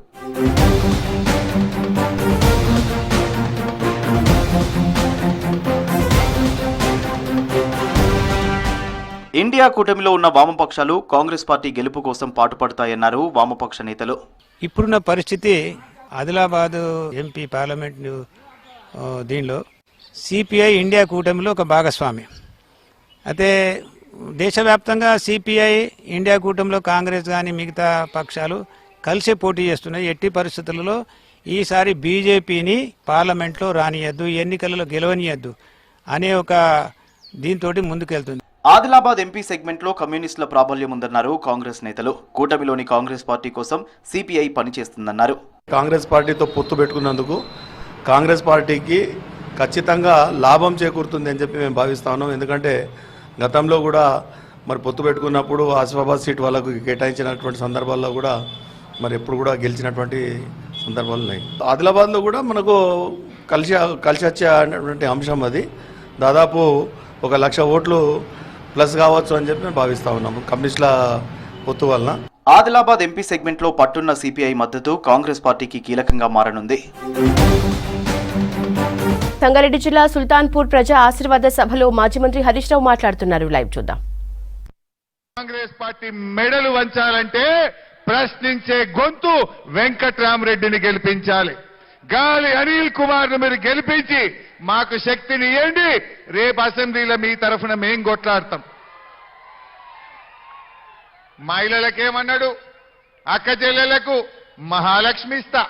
ఇండియా కూటమిలో ఉన్న వామపక్షాలు కాంగ్రెస్ పార్టీ గెలుపు కోసం పాటుపడతాయన్నారు వామపక్ష నేతలు. ఇప్పుడున్న పరిస్థితి ఆదిలాబాద్ ఎంపీ పార్లమెంట్ దీనిలో సిపిఐ ఇండియా కూటమిలో ఒక భాగస్వామి. అయితే దేశవ్యాప్తంగా సిపిఐ ఇండియా కూటమిలో కాంగ్రెస్ కానీ మిగతా పక్షాలు కలిసి పోటీ చేస్తున్నాయి. ఎట్టి పరిస్థితులలో ఈసారి బీజేపీని పార్లమెంట్లో రానియద్దు, ఎన్నికలలో గెలవనియద్దు అనే ఒక దీంతో ముందుకెళ్తుంది. ఆదిలాబాద్ ఎంపీ సెగ్మెంట్లో కమ్యూనిస్టుల ప్రాబల్యం ఉందన్నారు కాంగ్రెస్ నేతలు. కూటమిలోని కాంగ్రెస్ పార్టీ కోసం సిపిఐ పనిచేస్తుందన్నారు. కాంగ్రెస్ పార్టీతో పొత్తు పెట్టుకున్నందుకు కాంగ్రెస్ పార్టీకి ఖచ్చితంగా లాభం చేకూరుతుంది అని చెప్పి మేము భావిస్తా ఉన్నాం. ఎందుకంటే గతంలో కూడా మరి పొత్తు పెట్టుకున్నప్పుడు ఆసిఫాబాద్ సీట్ వాళ్ళకు కేటాయించినటువంటి సందర్భాల్లో కూడా మరి ఎప్పుడు కూడా గెలిచినటువంటి సందర్భాలు ఉన్నాయి. ఆదిలాబాద్లో కూడా మనకు కలిసి వచ్చే అంశం అది. దాదాపు 1,00,000 ఓట్లు ప్లస్ కావచ్చు అని చెప్పి మేము భావిస్తా ఉన్నాము కమ్యూనిస్టుల పొత్తు వలన. ఆదిలాబాద్ ఎంపీ సెగ్మెంట్లో పట్టున్న సిపిఐ మద్దతు కాంగ్రెస్ పార్టీకి కీలకంగా మారనుంది. సంగారెడ్డి జిల్లా సుల్తాన్పూర్ ప్రజా ఆశీర్వాద సభలో మాజీ మంత్రి హరీష్ రావు మాట్లాడుతున్నారు. లైవ్ చూద్దాం. కాంగ్రెస్ పార్టీ మెడలు వంచాలంటే ప్రశ్నించే గొంతు వెంకట్రామరెడ్డిని గెలిపించాలి. గాలి అనిల్ కుమార్ను మీరు గెలిపించి మాకు శక్తిని ఇవ్వండి. రేపు అసెంబ్లీలో మీ తరఫున మేం కొట్లాడతాం. మహిళలకేమన్నాడు? అక్క చెల్లెలకు మహాలక్ష్మి ఇస్తా.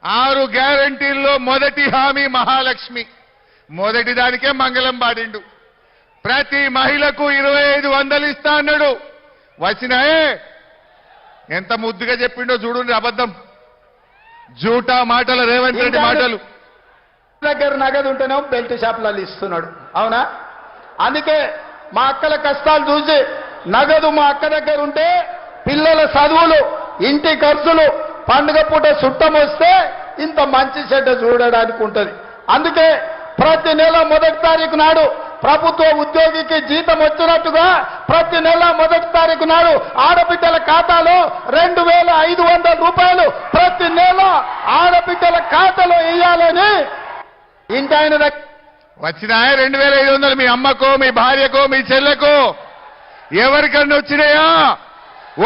6 గ్యారంటీల్లో మొదటి హామీ మహాలక్ష్మి. మొదటి దానికే మంగళం పాడిండు. ప్రతి మహిళకు 2,500 ఇస్తా అన్నాడు. వచ్చినాయే ఎంత ముద్దుగా చెప్పిండో చూడండి. అబద్ధం, జూటా మాటల రేవంత్ రెడ్డి మాటలు. దగ్గర నగదు ఉంటేనే బెల్ట్ షాపులలో ఇస్తున్నాడు. అవునా? అందుకే మా అక్కల కష్టాలు చూసి నగదు మా అక్క దగ్గర ఉంటే పిల్లల చదువులు, ఇంటి ఖర్చులు, పండుగ పూట చుట్టం వస్తే ఇంత మంచి చెడ్డ చూడడానికి ఉంటుంది. అందుకే ప్రతి నెల 1వ తారీఖు నాడు ప్రభుత్వ ఉద్యోగికి జీతం వచ్చినట్టుగా ప్రతి నెల 1వ తారీఖు నాడు ఆడబిడ్డల ఖాతాలో 2,500 రూపాయలు ప్రతి నెల ఆడబిడ్డల ఖాతాలో వేయాలని ఇంటి ఆయన వచ్చినాయా 2,500 మీ అమ్మకో, మీ భార్యకో, మీ చెల్లెకో ఎవరికన్నా వచ్చినాయా?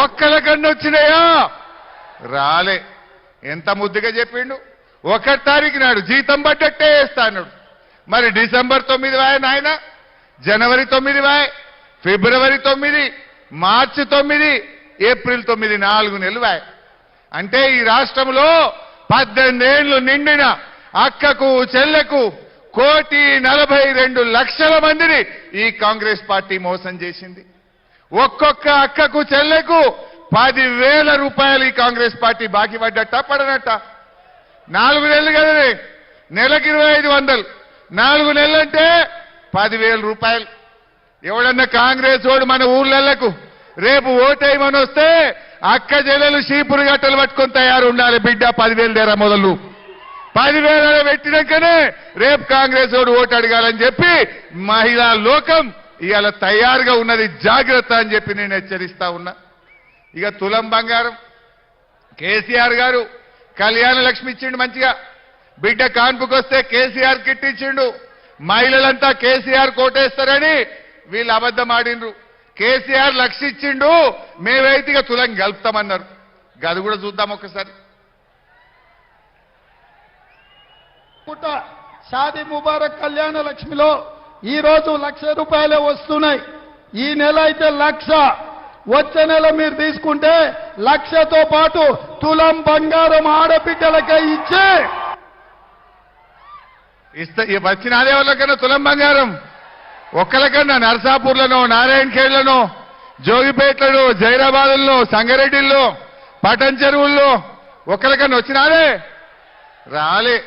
ఒక్కరికన్నా వచ్చినాయా? రాలే. ఎంత ముద్దుగా చెప్పిండు. 1వ తారీఖు నాడు జీతం పడ్డట్టే వేస్తా అన్నాడు. మరి డిసెంబర్ 9 వాయ నాయన, జనవరి 9 వాయ, ఫిబ్రవరి 9, మార్చి 9, ఏప్రిల్ 9 4 నెలలు అంటే ఈ రాష్ట్రంలో 18 ఏళ్లు నిండిన అక్కకు చెల్లెకు 1,42,00,000 మందిని ఈ కాంగ్రెస్ పార్టీ మోసం చేసింది. ఒక్కొక్క అక్కకు చెల్లెకు 10,000 రూపాయలు ఈ కాంగ్రెస్ పార్టీ బాకీ పడ్డట్ట పడనట్ట. 4 నెలలు కదనే, నెలకి 2,500, 4 నెలలంటే 10,000 రూపాయలు. ఎవడన్నా కాంగ్రెస్ వాడు మన ఊర్లకు రేపు ఓటేయమని వస్తే అక్క చెల్లెలు చీపురు గట్టలు పట్టుకొని తయారు ఉండాలి. బిడ్డ 10,000 దేరా మొదలు 10,000 పెట్టినాకనే రేపు కాంగ్రెస్ వాడు ఓటు అడగాలని చెప్పి మహిళా లోకం ఇవాళ తయారుగా ఉన్నది. జాగ్రత్త అని చెప్పి నేను హెచ్చరిస్తా ఉన్నా. ఇక తులం బంగారం కేసీఆర్ గారు కళ్యాణ లక్ష్మి ఇచ్చిండు మంచిగా. బిడ్డ కాన్పుకి వస్తే కేసీఆర్ కిట్ ఇచ్చిండు. మహిళలంతా కేసీఆర్ కోటేస్తారని వీళ్ళు అబద్ధం ఆడిండ్రు. కేసీఆర్ లక్ష ఇచ్చిండు, మేమైతే ఇక తులం గలుపుతామన్నారు. గది కూడా చూద్దాం ఒకసారి. షాదీ ముబారక్ కళ్యాణ లక్ష్మిలో ఈ రోజు 1,00,000 రూపాయలే వస్తున్నాయి. ఈ నెల అయితే 1,00,000, వచ్చే నెల మీరు తీసుకుంటే 1,00,000తో పాటు తులం బంగారం ఆడబిడ్డలకే ఇస్తే వచ్చిన అదే వాళ్ళకన్నా తులం బంగారం ఒక్కరికన్నా నర్సాపూర్లను, నారాయణఖేడ్లను, జోగిపేట్లను, జైరాబాదుల్లో, సంగారెడ్డిల్లో, పటన్ చెరువుల్లో ఒక్కరికన్నా వచ్చినారే రాలే.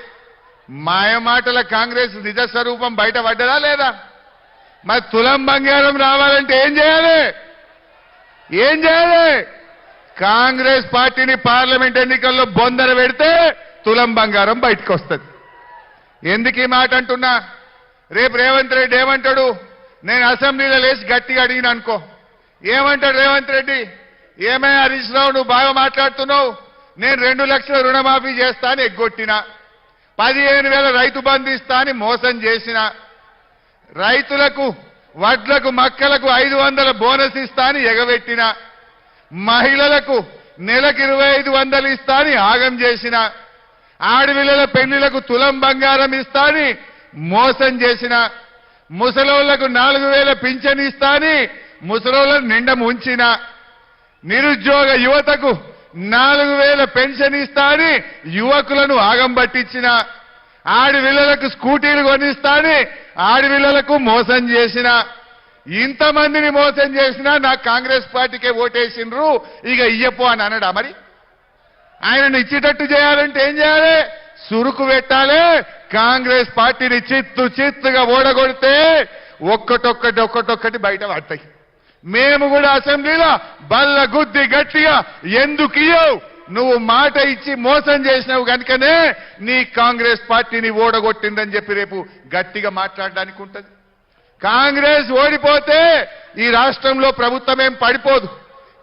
మాయమాటల కాంగ్రెస్ నిజ స్వరూపం బయట పడ్డదా లేదా? మరి తులం బంగారం రావాలంటే ఏం చేయాలి? కాంగ్రెస్ పార్టీని పార్లమెంట్ ఎన్నికల్లో బొందర పెడితే తులం బంగారం బయటకు వస్తుంది. ఎందుకు ఈ మాట అంటున్నా? రేపు రేవంత్ రెడ్డి ఏమంటాడు? నేను అసెంబ్లీలో లేచి గట్టిగా అడిగిన అనుకో, ఏమంటాడు రేవంత్ రెడ్డి? ఏమై హరీష్ రావు నువ్వు బాగా మాట్లాడుతున్నావు, నేను 2 లక్షల రుణమాఫీ చేస్తా అని ఎగ్గొట్టినా, 15,000 రైతు బంధు ఇస్తా అని మోసం చేసిన, రైతులకు వడ్లకు మక్కలకు 500 బోనస్ ఇస్తా అని ఎగబెట్టిన, మహిళలకు నెలకు 2,500 ఇస్తా అని ఆగం చేసిన, ఆడపిల్లల పెళ్లిలకు తులం బంగారం ఇస్తా అని మోసం చేసిన, ముసలోళ్లకు 4,000 పింఛన్ ఇస్తా అని ముసలోళ్లను నిండ ముంచిన, నిరుద్యోగ యువతకు 4,000 పెన్షన్ ఇస్తా అని యువకులను ఆగం పట్టించిన, ఆడపిల్లలకు స్కూటీలు కొనిస్తా అని ఆడపిల్లలకు మోసం చేసిన, ఇంతమందిని మోసం చేసినా నా కాంగ్రెస్ పార్టీకే ఓటేసిండ్రు ఇక ఇయ్యపో అని అన్నాడా? మరి ఆయనను ఇచ్చేటట్టు చేయాలంటే ఏం చేయాలి? సురుకు పెట్టాలి. కాంగ్రెస్ పార్టీని చిత్తుగా ఓడగొడితే ఒక్కటొక్కటి బయట పడతాయి. మేము కూడా అసెంబ్లీలో బల్ల గుద్ది గట్టిగా ఎందుకు ఇయ్యవు, నువ్వు మాట ఇచ్చి మోసం చేసినావు కనుకనే నీ కాంగ్రెస్ పార్టీని ఓడగొట్టిందని చెప్పి రేపు గట్టిగా మాట్లాడడానికి ఉంటుంది. కాంగ్రెస్ ఓడిపోతే ఈ రాష్ట్రంలో ప్రభుత్వం ఏం పడిపోదు,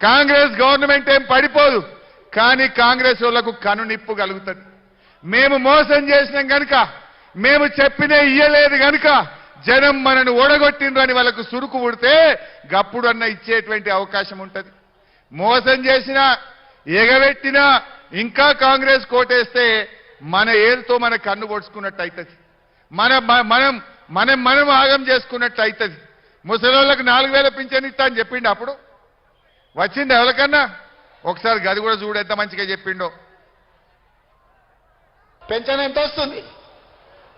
కాంగ్రెస్ గవర్నమెంట్ ఏం పడిపోదు, కానీ కాంగ్రెస్ వాళ్లకు కనునిప్పు కలుగుతుంది. మేము మోసం చేసినాం కనుక, మేము చెప్పినే ఇయ్యలేదు కనుక జనం మనను ఓడగొట్టిండ్రని వాళ్ళకు సురుకు పుడితే గప్పుడన్నా ఇచ్చేటువంటి అవకాశం ఉంటుంది. మోసం చేసినా ఎగబెట్టినా ఇంకా కాంగ్రెస్ కోటేస్తే మన ఏరుతో మన కన్ను పొడుచుకున్నట్టు అవుతుంది, మనం ఆగం చేసుకున్నట్టు అవుతుంది. ముసలోళ్ళకు 4,000 పింఛన్ ఇస్తా అని చెప్పిండు, అప్పుడు వచ్చింది ఎవరికన్నా? ఒకసారి గది కూడా చూడు ఎంత మంచిగా చెప్పిండో. పెన్షన్ ఎంత వస్తుంది?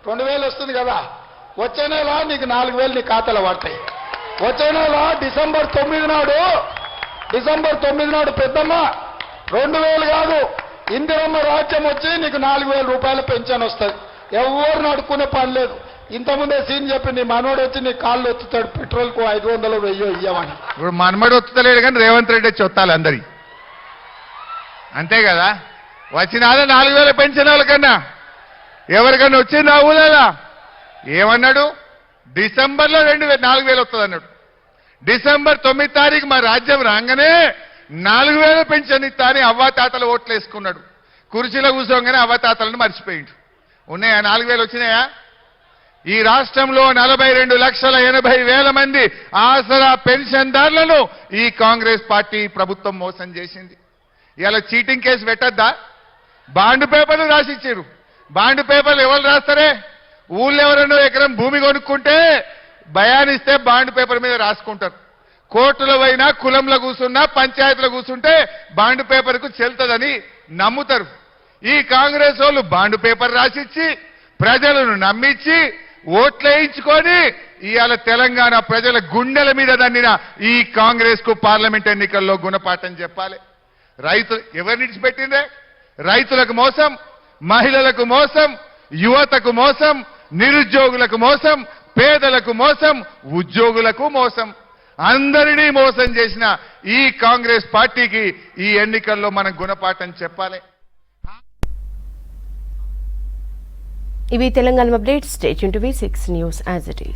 2,000 వస్తుంది కదా. వచ్చే నెల నీకు 4,000 నీ ఖాతాలో పడతాయి. వచ్చే నెల డిసెంబర్ 9 నాడు పెద్దమ్మ 2,000 కాదు, ఇందిరమ్మ రాజ్యం వచ్చి నీకు 4,000 రూపాయల పెన్షన్ వస్తుంది. ఎవరు అడుక్కునే పని లేదు. ఇంతకుముందే సీన్ చెప్పి నీ మనోడు వచ్చి నీ కాళ్ళు ఎత్తుతాడు, పెట్రోల్కు 500 1000 ఇయ్యమని. ఇప్పుడు మనమడు వస్తలేడు కానీ రేవంత్ రెడ్డి చెప్తాలి అందరి, అంతే కదా. వచ్చినాదా 4,000 పెన్షన్ వాళ్ళకన్నా? ఎవరికన్నా వచ్చిందా ఊళ్ళలా? ఏమన్నాడు? డిసెంబర్లో 4,000 వస్తుంది అన్నాడు. డిసెంబర్ 9 తారీఖు మా రాజ్యం రాగానే 4,000 పెన్షన్ ఇస్తా అని అవ్వాతాతలు ఓట్లు వేసుకున్నాడు. కుర్చీలో కూర్చోగానే అవ్వాతాతలను మర్చిపోయిండు. ఉన్నాయా? 4,000 వచ్చినాయా? ఈ రాష్ట్రంలో 42,80,000 మంది ఆసరా పెన్షన్దారులను ఈ కాంగ్రెస్ పార్టీ ప్రభుత్వం మోసం చేసింది. ఇలా చీటింగ్ కేసు పెట్టద్దా? బాండ్ పేపర్లు రాసిచ్చారు. బాండ్ పేపర్లు ఎవరు రాస్తారే? ఊళ్ళో ఎవరన్నా ఎకరం భూమి కొనుక్కుంటే భయానిస్తే బాండ్ పేపర్ మీద రాసుకుంటారు. కోర్టులో అయినా కులంలో కూర్చున్నా పంచాయతీలో కూర్చుంటే బాండ్ పేపర్కు చెల్తదని నమ్ముతారు. ఈ కాంగ్రెస్ వాళ్ళు బాండ్ పేపర్ రాసిచ్చి ప్రజలను నమ్మించి ఓట్లేయించుకొని ఇవాళ తెలంగాణ ప్రజల గుండెల మీద దన్నిన ఈ కాంగ్రెస్ కు పార్లమెంట్ ఎన్నికల్లో గుణపాఠం చెప్పాలి. రైతులు ఎవరిని విడిచిపెట్టిందే? రైతులకు మోసం, మహిళలకు మోసం, యువతకు మోసం, నిరుద్యోగులకు మోసం, పేదలకు మోసం, ఉద్యోగులకు మోసం, అందరినీ మోసం చేసిన ఈ కాంగ్రెస్ పార్టీకి ఈ ఎన్నికల్లో మనం గుణపాఠం చెప్పాలి. ఇవి Telangana updates. Stay tuned to V6 news as it is.